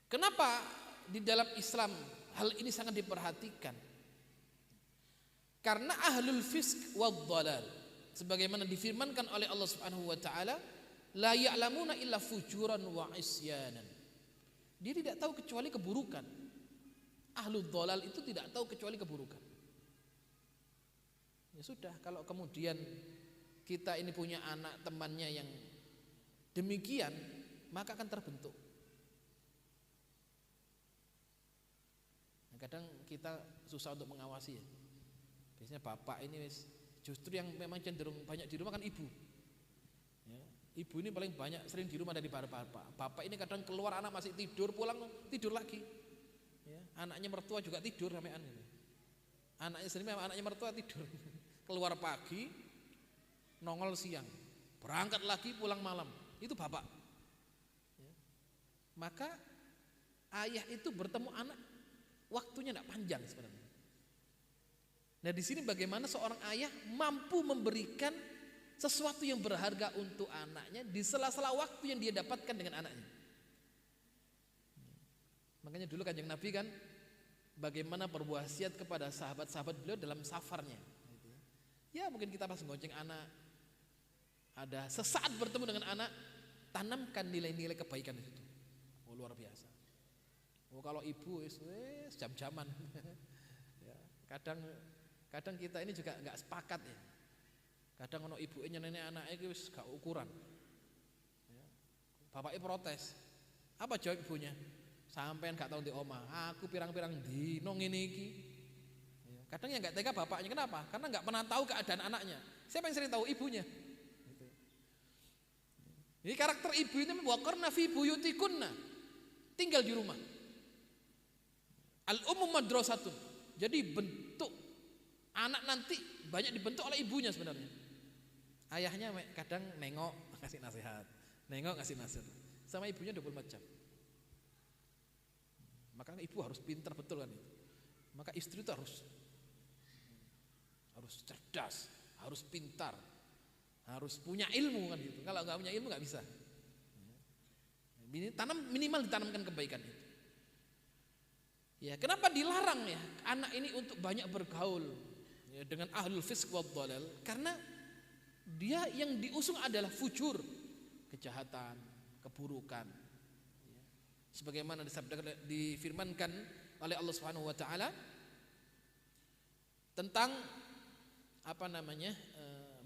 kenapa di dalam Islam hal ini sangat diperhatikan? Karena ahlul fisq wad dhalal, sebagaimana difirmankan oleh Allah Subhanahu wa taala, la ya'lamuna illa fujuran wa isyanan. Dia tidak tahu kecuali keburukan. Ahlul dhalal itu tidak tahu kecuali keburukan. Ya sudah, kalau kemudian kita ini punya anak temannya yang demikian, maka akan terbentuk. Nah, kadang kita susah untuk mengawasi ya. Biasanya bapak ini justru yang memang cenderung banyak di rumah kan ibu. Ya, ibu ini paling banyak sering di rumah dari bapak. Bapak ini kadang keluar, anak masih tidur, pulang tidur lagi. Ya, anaknya mertua juga tidur ramean gitu. Anaknya sendiri memang anaknya mertua tidur. Keluar pagi, nongol siang, berangkat lagi pulang malam. Itu bapak. Ya. Maka ayah itu bertemu anak, waktunya tidak panjang sebenarnya. Nah, di sini bagaimana seorang ayah mampu memberikan sesuatu yang berharga untuk anaknya di sela-sela waktu yang dia dapatkan dengan anaknya. Makanya dulu Kanjeng Nabi kan bagaimana berwasiat kepada sahabat-sahabat beliau dalam safarnya. Ya, mungkin kita pas ngojek anak, ada sesaat bertemu dengan anak, tanamkan nilai-nilai kebaikan di situ. Oh, luar biasa. Oh, kalau ibu jam-jaman. Ya, kadang kita ini juga nggak sepakat ya. Kadang ono ibunya nenek anaknya itu gak ukuran. Ya. Bapaknya protes. Apa jawab ibunya? Sampean gak tahu di omah. Aku pirang-pirang dino ngene iki. Ya. Kadang yang nggak tega bapaknya, kenapa? Karena nggak pernah tahu keadaan anaknya. Siapa yang sering tahu? Ibunya. Gitu. Jadi karakter ibu ini waqarna fi buyutikunna, tinggal di rumah. Al-ummu madrasatun. Jadi bentuk anak nanti banyak dibentuk oleh ibunya sebenarnya. Ayahnya kadang nengok ngasih nasihat, nengok ngasih nasihat. Sama ibunya 24 jam. Makanya ibu harus pintar betul kan itu. Maka istri itu harus cerdas, harus pintar, harus punya ilmu kan gitu. Kalau nggak punya ilmu nggak bisa. Minimal ditanamkan kebaikan itu. Ya, kenapa dilarang ya anak ini untuk banyak bergaul ya, dengan ahlul fisq wad dhalal? Karena dia yang diusung adalah fujur, kejahatan, keburukan. Ya. Sebagaimana difirmankan oleh Allah Subhanahu wa taala tentang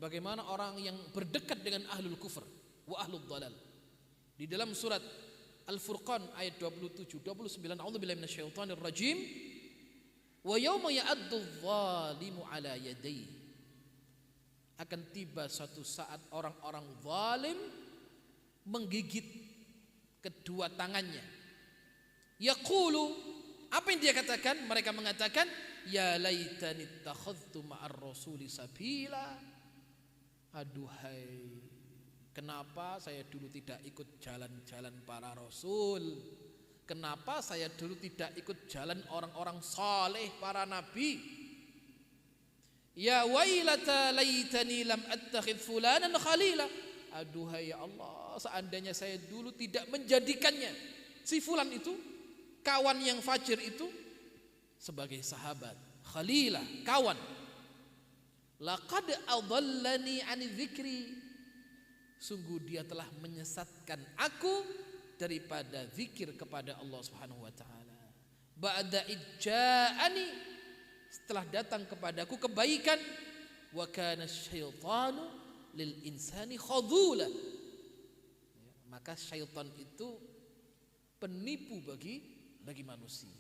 bagaimana orang yang berdekat dengan ahlul kufur wa ahlul dhalal. Di dalam surat Al-Furqan ayat 27 29, a'udzubillahi minasyaitonir rajim, wa yauma ya'addu adh-dhalimu 'ala yadayhi, akan tiba suatu saat orang-orang zalim menggigit kedua tangannya. Yaqulu, apa yang dia katakan? Mereka mengatakan, ya laitani ittakhadhtu ma'ar rasuli sabila. Aduhai, kenapa saya dulu tidak ikut jalan-jalan para rasul? Kenapa saya dulu tidak ikut jalan orang-orang saleh, para nabi? Ya wailata laitani lam attakhidh fulanan khalila. Aduhai ya Allah, seandainya saya dulu tidak menjadikannya, si fulan itu, kawan yang fajir itu, sebagai sahabat, khalilah, kawan. Laqad adallani 'ani dzikri, sungguh dia telah menyesatkan aku daripada zikir kepada Allah Subhanahu wa taala. Ba'da ijja'ani, setelah datang kepadaku kebaikan, wa kana syaitanu lil insani khadhula, maka syaitan itu penipu bagi manusia.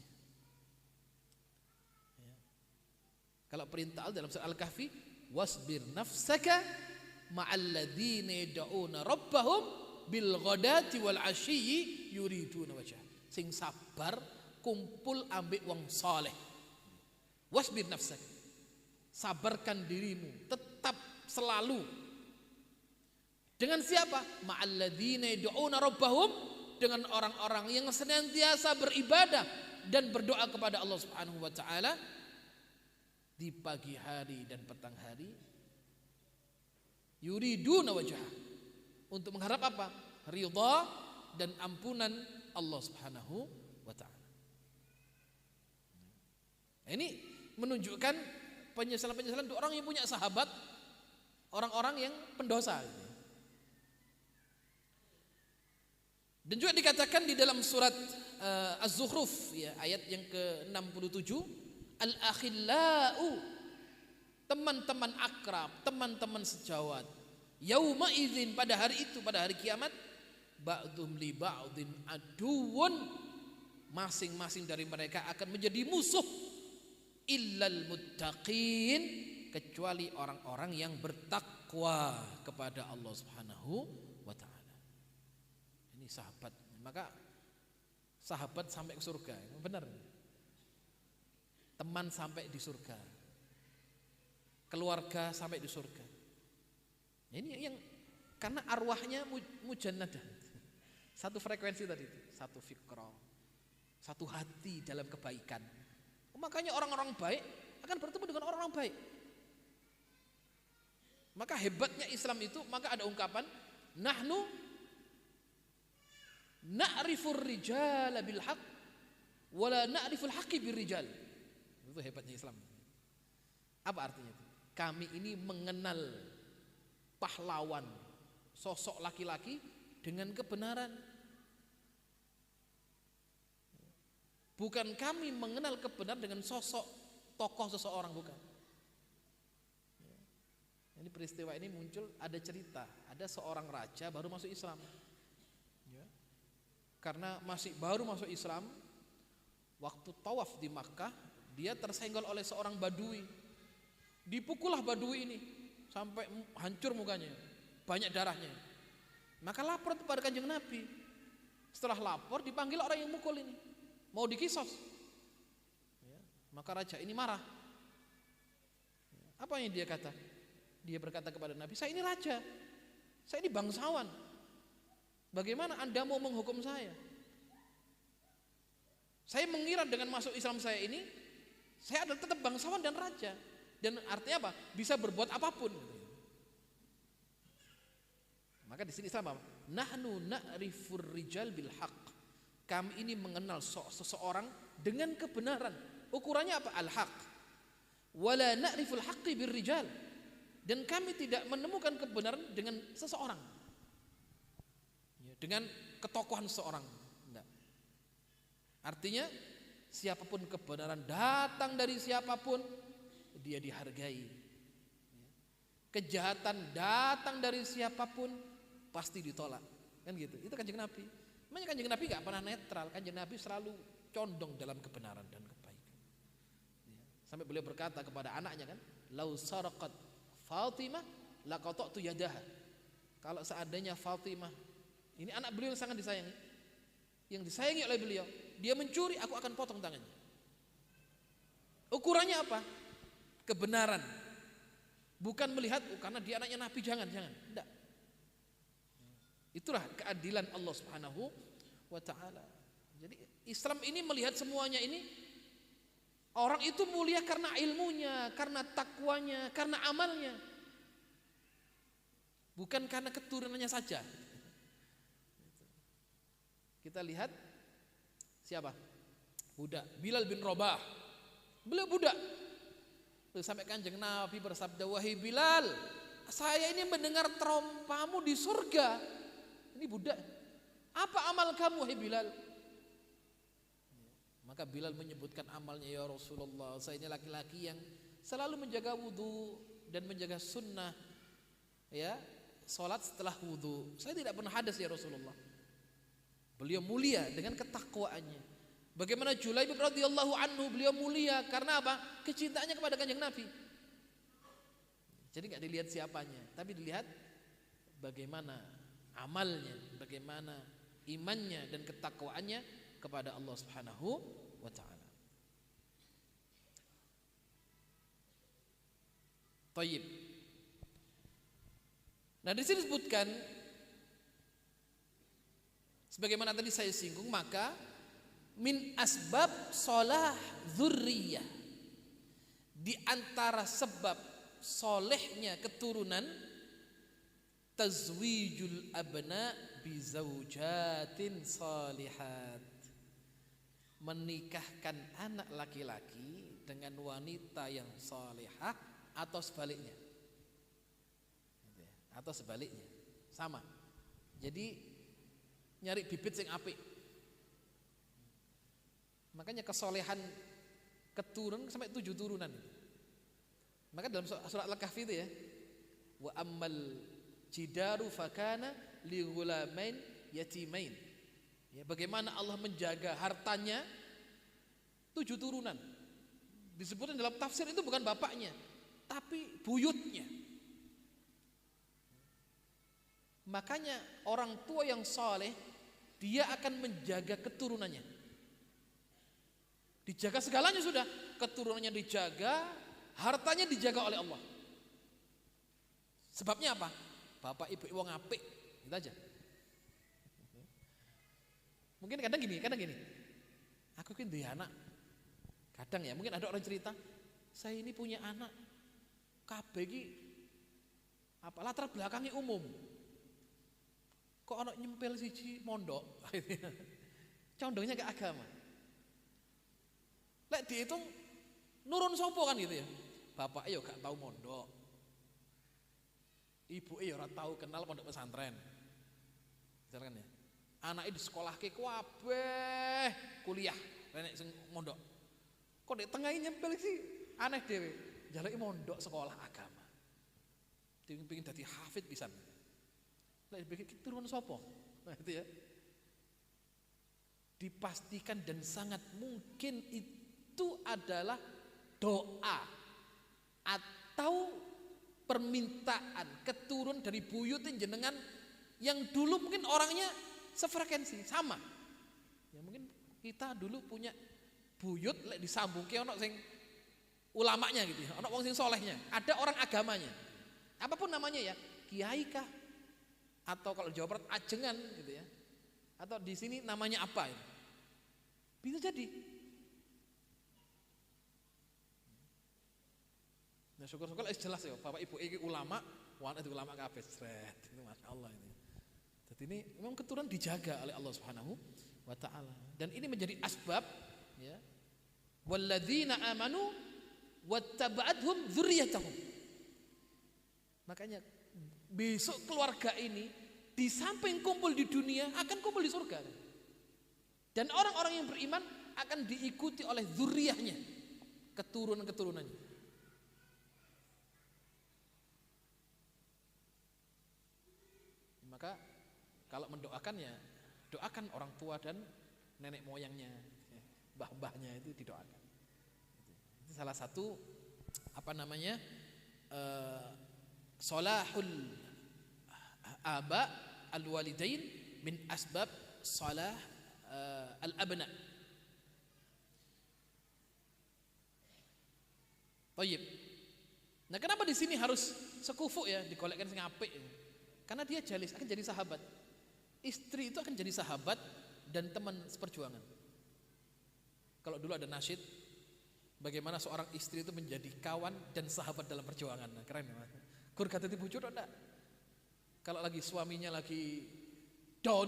Kalau perintah Allah dalam surah Al-Kahfi, wasbir nafsaka ma'al ladzina yad'una rabbahum bil ghadati wal 'ashyi yuriduna wajha. Sing sabar kumpul ambek wong saleh. Wasbir nafsaka, sabarkan dirimu, tetap selalu dengan siapa? Ma'al ladzina yad'una rabbahum, dengan orang-orang yang senantiasa beribadah dan berdoa kepada Allah Subhanahu wa taala di pagi hari dan petang hari, yuriduna wajhah, untuk mengharap apa? Ridha dan ampunan Allah Subhanahu wa taala. Ini menunjukkan penyesalan-penyesalan untuk orang yang punya sahabat, orang-orang yang pendosa. Dan juga dikatakan di dalam surat Az-Zukhruf, ya, ayat yang ke-67, al-akhillau, teman-teman akrab, teman-teman sejawat, yauma idzin, pada hari itu, pada hari kiamat, ba'dhum li ba'dhin aduwwun, masing-masing dari mereka akan menjadi musuh, illal muttaqin, kecuali orang-orang yang bertakwa kepada Allah Subhanahu wa taala. Ini sahabat, maka sahabat sampai ke surga, benar. Teman sampai di surga, keluarga sampai di surga. Ini yang karena arwahnya mujannadah, satu frekuensi tadi, satu fikrah, satu hati dalam kebaikan. Makanya orang-orang baik akan bertemu dengan orang-orang baik. Maka hebatnya Islam itu, maka ada ungkapan nahnu na'rifur rijala bil haqq wala na'riful haqqi bir rijal. Itu hebatnya Islam. Apa artinya itu? Kami ini mengenal pahlawan, sosok laki-laki dengan kebenaran. Bukan kami mengenal kebenaran dengan sosok tokoh seseorang, bukan. Ini peristiwa ini muncul, ada cerita, ada seorang raja baru masuk Islam. Karena masih baru masuk Islam, waktu tawaf di Makkah, dia tersenggol oleh seorang badui. Dipukullah badui ini sampai hancur mukanya, banyak darahnya. Maka lapor kepada Kanjeng Nabi. Setelah lapor, dipanggil orang yang mukul ini, mau dikisos. Maka raja ini marah. Apa yang dia kata? Dia berkata kepada Nabi, saya ini raja, saya ini bangsawan, bagaimana Anda mau menghukum saya? Saya mengira dengan masuk Islam saya ini, saya adalah tetap bangsawan dan raja, dan artinya apa? Bisa berbuat apapun. Maka di sini Islam apa? Nahnu na'rifur rijal bil haqq. Kami ini mengenal seseorang dengan kebenaran. Ukurannya apa? Al-haq. Wala na'riful haqqi bir rijal. Dan kami tidak menemukan kebenaran dengan seseorang, dengan ketokohan seseorang. Enggak. Artinya siapapun kebenaran datang dari siapapun, dia dihargai. Kejahatan datang dari siapapun, pasti ditolak. Kan gitu. Itu Kanjeng Nabi. Makanya Kanjeng Nabi gak pernah netral. Kanjeng Nabi selalu condong dalam kebenaran dan kebaikan. Sampai beliau berkata kepada anaknya kan, lau saraqat Fatimah laqata'tu yadaha. Kalau seandainya Fatimah, ini anak beliau yang sangat disayangi, yang disayangi oleh beliau, dia mencuri, aku akan potong tangannya. Ukurannya apa? Kebenaran. Bukan melihat karena dia anaknya Nabi, jangan. Tidak. Itulah keadilan Allah Subhanahu wa taala. Jadi Islam ini melihat semuanya ini, orang itu mulia karena ilmunya, karena takwanya, karena amalnya. Bukan karena keturunannya saja. Kita lihat siapa? Budak Bilal bin Rabah. Beliau budak. Sampai Kanjeng Nabi bersabda, "Wahai Bilal, saya ini mendengar terompamu di surga." Ini budak. "Apa amal kamu, wahai Bilal?" Maka Bilal menyebutkan amalnya, "Ya Rasulullah, saya ini laki-laki yang selalu menjaga wudu dan menjaga sunnah, ya, salat setelah wudu. Saya tidak pernah hadas, ya Rasulullah." Beliau mulia dengan ketakwaannya. Bagaimana Julaibib radhiyallahu anhu, beliau mulia karena apa? Kecintaannya kepada Kanjeng Nabi. Jadi nggak dilihat siapanya, tapi dilihat bagaimana amalnya, bagaimana imannya dan ketakwaannya kepada Allah Subhanahu wa taala. Tayyib. Nah, di sini disebutkan sebagaimana tadi saya singgung, maka min asbab solah dzurriyah, di antara sebab solehnya keturunan, tazwijul abna bi zaujatin salihat, menikahkan anak laki-laki dengan wanita yang salihah, atau sebaliknya. Atau sebaliknya, sama. Jadi nyari bibit sing apik. Makanya kesolehan keturunan sampai 7 turunan. Maka dalam surat Al-Kahfi itu ya, wa ammal jidaru fakana li ghulamain yatimain. Ya, bagaimana Allah menjaga hartanya 7 turunan. Disebutkan dalam tafsir itu bukan bapaknya, tapi buyutnya. Makanya orang tua yang soleh, dia akan menjaga keturunannya. Dijaga segalanya sudah, keturunannya dijaga, hartanya dijaga oleh Allah. Sebabnya apa? Bapak ibu wong apik, gitu aja. Mungkin kadang gini, aku kan duwe anak. Kadang ya, mungkin ada orang cerita, saya ini punya anak, kabeh iki apa latar belakangnya umum. Kok anak nyempel siji mondok, condongnya ke agama. Lek dihitung nurun sopo kan gitu ya. Bapak yo gak tahu mondok, ibu yo ora tahu kenal pondok pesantren, misalkan ya. Anaknya di sekolah ke kabeh kuliah, nenek sing mondok. Kok di tengah nyempel sih aneh dewe. Jaluk mondok sekolah agama. Pingin dadi hafid pisan. Lek bikin turun sopo, nah itu ya. Dipastikan dan sangat mungkin itu adalah doa atau permintaan keturun dari buyutin jenengan yang dulu mungkin orangnya sefrekuensi sama. Ya mungkin kita dulu punya buyut lek disambungke ono sing ulamanya gitu ya, ono wong sing solehnya, ada orang agamanya. Apapun namanya ya, kiai kah? Atau kalau di Jawa Barat ajengan gitu ya. Atau di sini namanya apa ya? Bisa jadi. Nah syukur-syukur jelas ya, bapak ibu ini ulama, wana itu ulama kabeh, itu masya Allah ini. Jadi ini memang keturunan dijaga oleh Allah Subhanahu wa taala. Dan ini menjadi asbab ya. Walladzina amanu wattaba'athum dzurriyyatuhum. Makanya besok keluarga ini di samping kumpul di dunia akan kumpul di surga. Dan orang-orang yang beriman akan diikuti oleh dzurriyyahnya, keturunan-keturunannya. Maka kalau mendoakan ya doakan orang tua dan nenek moyangnya, mbah-mbahnya itu didoakan. Itu salah satu apa namanya salahul aba al-walidain min asbab salah al-abna. Baik. Nah, kenapa di sini harus sekufu ya, digolekkan sing apik? Karena dia jalis akan jadi sahabat. Istri itu akan jadi sahabat dan teman seperjuangan. Kalau dulu ada nasyid, bagaimana seorang istri itu menjadi kawan dan sahabat dalam perjuangan. Nah, keren ya, Mas. Kur kata tipu jodoh enggak? Kalau lagi suaminya lagi down,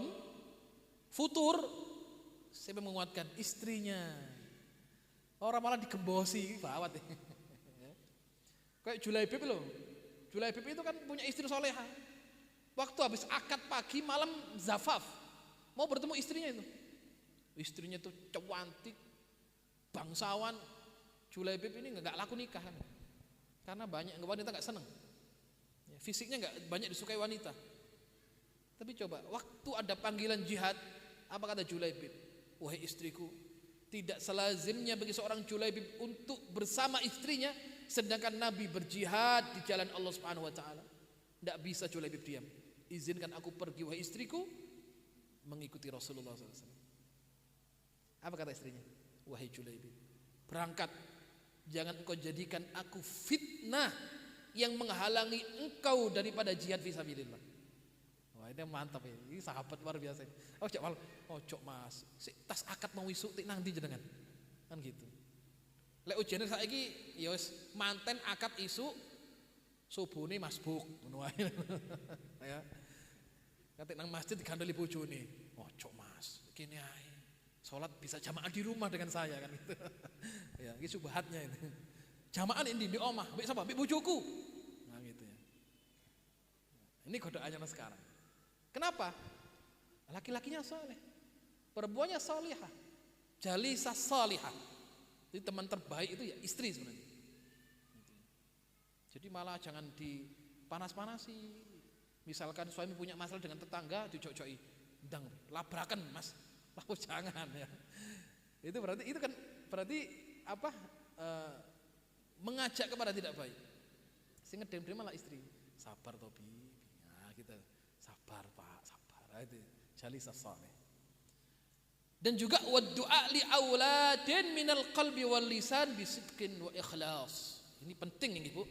futur, saya menguatkan istrinya. Orang malah digembosi, bawat. Kayak Julaibib loh. Julaibib itu kan punya istri soleha. Waktu habis akad pagi, malam zafaf, mau bertemu istrinya itu. Istrinya itu cantik, bangsawan. Julaibib ini nggak laku nikah kan? Karena banyak wanita nggak seneng. Fisiknya nggak banyak disukai wanita. Tapi coba, waktu ada panggilan jihad, apa kata Julaibib? Wahai istriku, tidak selazimnya bagi seorang Julaibib untuk bersama istrinya, sedangkan Nabi berjihad di jalan Allah Subhanahu Wa Taala. Tidak bisa Julaibib diam. Izinkan aku pergi wahai istriku, mengikuti Rasulullah SAW. Apa kata istrinya? Wahai Julaibib, berangkat. Jangan engkau jadikan aku fitnah yang menghalangi engkau daripada jihad fisabilillah. Wah, ini mantap ya. Ini sahabat luar biasa. Ojo mas, tas akad mau isuk tik nang ndi jenengan. Kan gitu. Lek ujane saiki ya wis manten akad isuk subuhne masbuk ngono wae. Ya. Katik nang masjid digandoli bojone. Ojo mas, kene ae. Salat bisa jamaah di rumah dengan saya kan gitu. Ya, iki subhatnya itu. Jamaah di omah, mbek sapa? Mbek bojoku. Nah gitu ya. Ini godaannya mas sekarang. Kenapa? Laki-lakinya soleh, perempuannya solihah, jalisah solihah. Jadi teman terbaik itu ya istri sebenarnya. Jadi malah jangan dipanas-panasi. Misalkan suami punya masalah dengan tetangga, dicocoi, ndang labrakan mas, lalu jangan ya. Itu berarti apa? Mengajak kepada tidak baik. Sing ngedem-dem malah istri. Sabar toh bi. Nah, kita sabar Pak, sabar. Itu jalisah saleh. Dan juga waddu'a li auladin minal qalbi wal lisan bisidqin wa ikhlas. Ini penting ini Bu.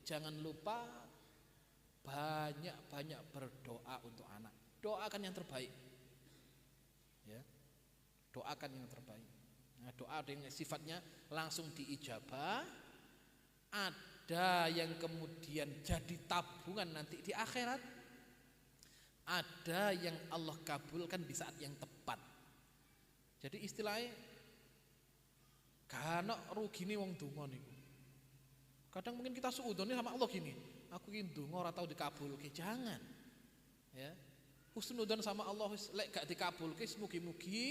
Jangan lupa banyak-banyak berdoa untuk anak. Doakan yang terbaik. Ya. Doakan yang terbaik. Nah, doa dengan sifatnya langsung diijabah. Ada yang kemudian jadi tabungan nanti di akhirat. Ada yang Allah kabulkan di saat yang tepat. Jadi istilahnya karena rugi nih wong donga niku. Kadang mungkin kita suudzon sama Allah gini, aku ingin donga ora tau dikabulke, jangan. Ya. Husnudzon sama Allah lek gak dikabulke mugi-mugi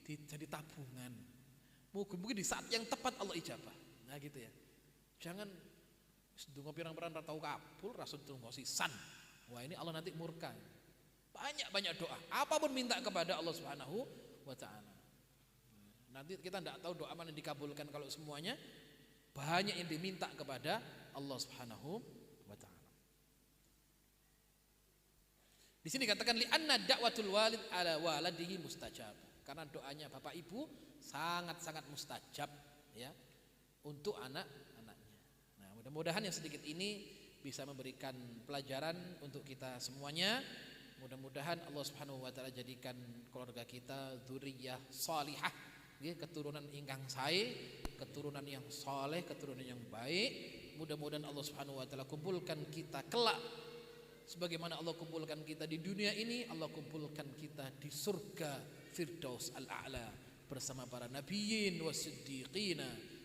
jadi tabungan. Mugi-mugi di saat yang tepat Allah ijabah. Nah gitu ya. Jangan donga pirang-pirang ora tau kabul, rasul donga sisan. Wah, ini Allah nanti murka. Banyak-banyak doa, apapun minta kepada Allah Subhanahu wa taala. Nanti kita tidak tahu doa mana yang dikabulkan kalau semuanya banyak yang diminta kepada Allah Subhanahu wa taala. Di sini katakan li anna da'watul walid ala waladihi mustajab. Karena doanya bapak ibu sangat-sangat mustajab ya untuk anak-anaknya. Nah, mudah-mudahan yang sedikit ini bisa memberikan pelajaran untuk kita semuanya. Mudah-mudahan Allah Subhanahu wa taala jadikan keluarga kita dzurriyyah shalihah, ya, keturunan ingkang sae, keturunan yang saleh, keturunan yang baik. Mudah-mudahan Allah Subhanahu wa taala kumpulkan kita kelak sebagaimana Allah kumpulkan kita di dunia ini, Allah kumpulkan kita di surga Firdaus al-A'la bersama para nabiyyin was-siddiqin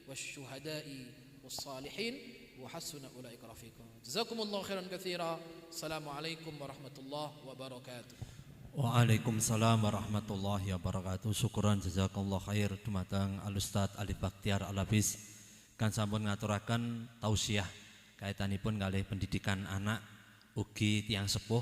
wasyuhada'i was-salihin wa hasuna ulaika rafiqa. Jazakumullahu khairan katsira. Assalamualaikum warahmatullahi wabarakatuh. Waalaikumsalam warahmatullahi wabarakatuh. Syukuran jazakallahu khair dumateng Al-Ustaz Alif Bakhtiar Al-Habis kan sampun ngaturaken tausiah kaitanipun kalih pendidikan anak ugi tiyang sepuh